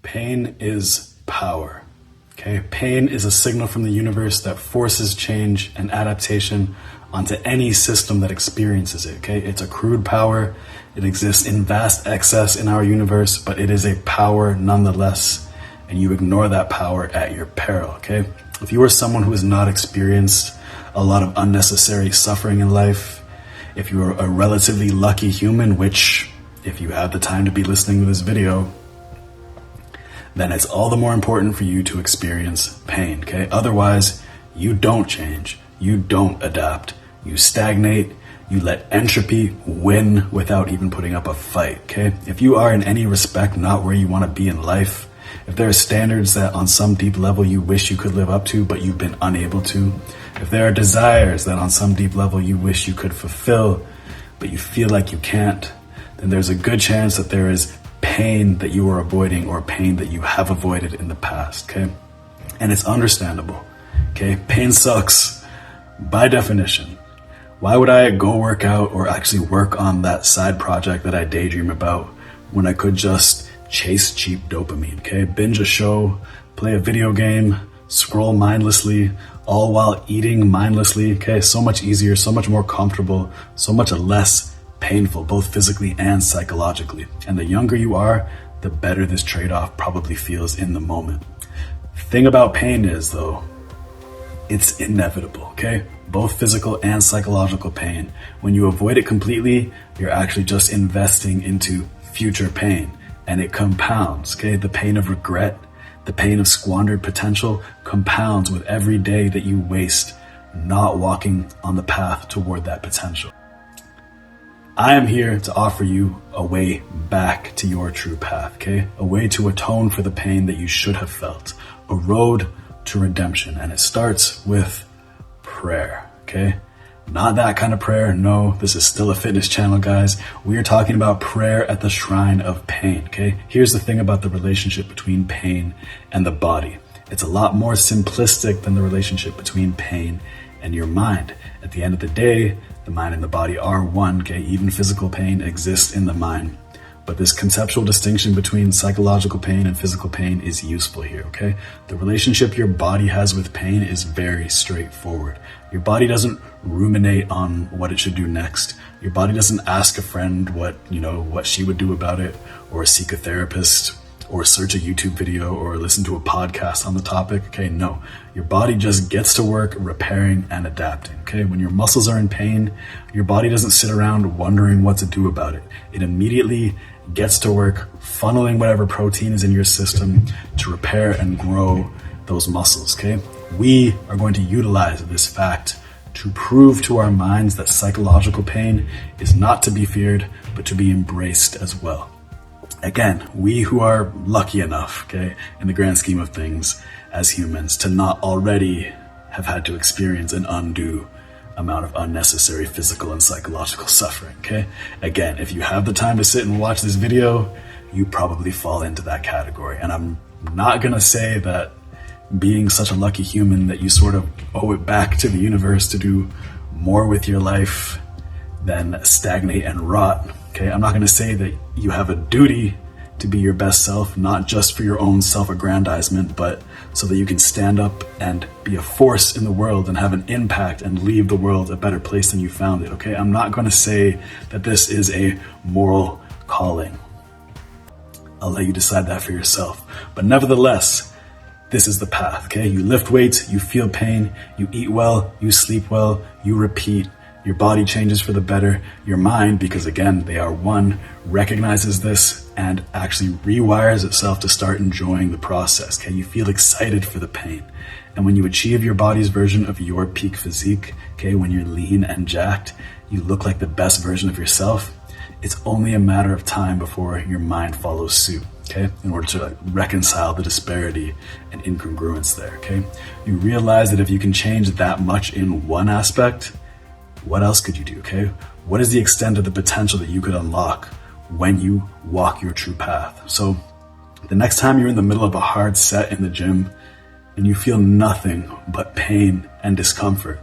Pain is power. Okay? Pain is a signal from the universe that forces change and adaptation onto any system that experiences it. Okay? It's accrued power. It exists in vast excess in our universe, but it is a power nonetheless. And you ignore that power at your peril. Okay? If you are someone who has not experienced a lot of unnecessary suffering in life, if you are a relatively lucky human, which if you have the time to be listening to this video, then it's all the more important for you to experience pain, okay? Otherwise, you don't change, you don't adapt, you stagnate, you let entropy win without even putting up a fight, okay? If you are in any respect not where you want to be in life, if there are standards that on some deep level you wish you could live up to, but you've been unable to, if there are desires that on some deep level you wish you could fulfill, but you feel like you can't, then there's a good chance that there is pain that you are avoiding or pain that you have avoided in the past, okay? And it's understandable, okay? Pain sucks by definition. Why would I go work out or actually work on that side project that I daydream about when I could just chase cheap dopamine, okay? Binge a show, play a video game, scroll mindlessly, all while eating mindlessly, okay? So much easier, so much more comfortable, so much less painful, both physically and psychologically. And the younger you are, the better this trade-off probably feels in the moment. Thing about pain is, though, it's inevitable, okay? Both physical and psychological pain. When you avoid it completely, you're actually just investing into future pain, and it compounds, okay? The pain of regret, the pain of squandered potential compounds with every day that you waste not walking on the path toward that potential. I am here to offer you a way back to your true path, okay? A way to atone for the pain that you should have felt. A road to redemption. And it starts with prayer, okay? Not that kind of prayer. No, this is still a fitness channel, guys. We are talking about prayer at the shrine of pain, okay? Here's the thing about the relationship between pain and the body. It's a lot more simplistic than the relationship between pain and your mind. At the end of the day, the mind and the body are one, okay? Even physical pain exists in the mind. But this conceptual distinction between psychological pain and physical pain is useful here, okay? The relationship your body has with pain is very straightforward. Your body doesn't ruminate on what it should do next. Your body doesn't ask a friend what she would do about it, or seek a therapist, or search a YouTube video, or listen to a podcast on the topic, okay? No, your body just gets to work repairing and adapting, okay? When your muscles are in pain, your body doesn't sit around wondering what to do about it. It immediately gets to work funneling whatever protein is in your system to repair and grow those muscles, okay? We are going to utilize this fact to prove to our minds that psychological pain is not to be feared, but to be embraced as well. Again, we who are lucky enough, okay, in the grand scheme of things as humans, to not already have had to experience an undue amount of unnecessary physical and psychological suffering, okay? Again, if you have the time to sit and watch this video, you probably fall into that category. And I'm not gonna say that being such a lucky human that you sort of owe it back to the universe to do more with your life than stagnate and rot. Okay, I'm not going to say that you have a duty to be your best self, not just for your own self-aggrandizement, but so that you can stand up and be a force in the world and have an impact and leave the world a better place than you found it, okay? I'm not going to say that this is a moral calling. I'll let you decide that for yourself. But nevertheless, this is the path, okay? You lift weights, you feel pain, you eat well, you sleep well, you repeat. Your body changes for the better. Your mind, because again, they are one, recognizes this and actually rewires itself to start enjoying the process. Okay, you feel excited for the pain. And when you achieve your body's version of your peak physique, okay, when you're lean and jacked, you look like the best version of yourself. It's only a matter of time before your mind follows suit, okay, in order to reconcile the disparity and incongruence there, okay? You realize that if you can change that much in one aspect, what else could you do, okay? What is the extent of the potential that you could unlock when you walk your true path? So the next time you're in the middle of a hard set in the gym and you feel nothing but pain and discomfort,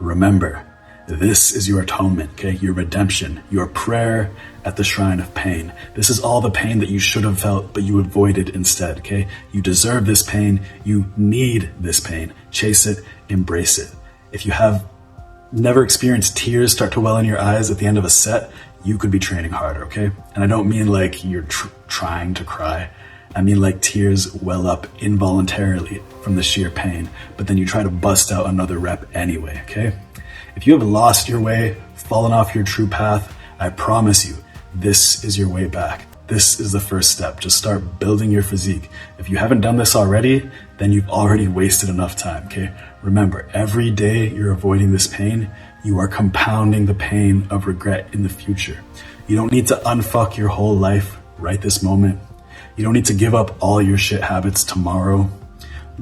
remember This is your atonement, okay? Your redemption, your prayer at the shrine of pain. This is all the pain that you should have felt, but you avoided instead, okay? You deserve this pain. You need this pain. Chase it, embrace it. If you have never experienced tears start to well in your eyes at the end of a set, you could be training harder, okay? And I don't mean like you're trying to cry. I mean like tears well up involuntarily from the sheer pain, but then you try to bust out another rep anyway, okay? If you have lost your way, fallen off your true path, I promise you, this is your way back. This is the first step. Just start building your physique. If you haven't done this already, then you've already wasted enough time, okay? Remember, every day you're avoiding this pain, you are compounding the pain of regret in the future. You don't need to unfuck your whole life right this moment. You don't need to give up all your shit habits tomorrow.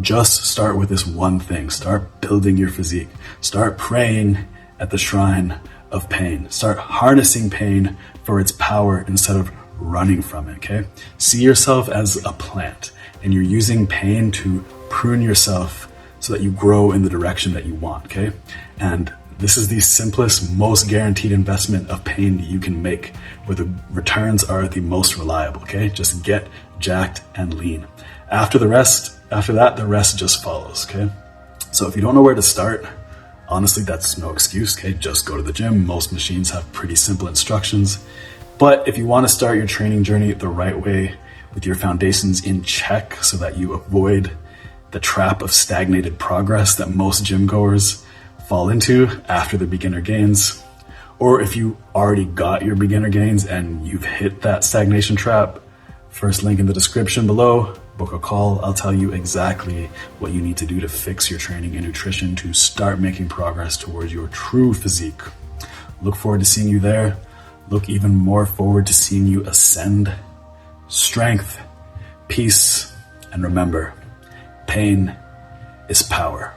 Just start with this one thing. Start building your physique. Start praying at the shrine of pain. Start harnessing pain for its power instead of running from it, okay? See yourself as a plant, and you're using pain to prune yourself so that you grow in the direction that you want, okay? And this is the simplest, most guaranteed investment of pain you can make, where the returns are the most reliable, okay? Just get jacked and lean. After that, the rest just follows, okay? So if you don't know where to start, honestly, that's no excuse, okay? Just go to the gym. Most machines have pretty simple instructions. But if you want to start your training journey the right way, with your foundations in check so that you avoid the trap of stagnated progress that most gym goers fall into after the beginner gains, or if you already got your beginner gains and you've hit that stagnation trap, first link in the description below, book a call. I'll tell you exactly what you need to do to fix your training and nutrition to start making progress towards your true physique. Look forward to seeing you there. Look even more forward to seeing you ascend. Strength, peace, and remember, pain is power.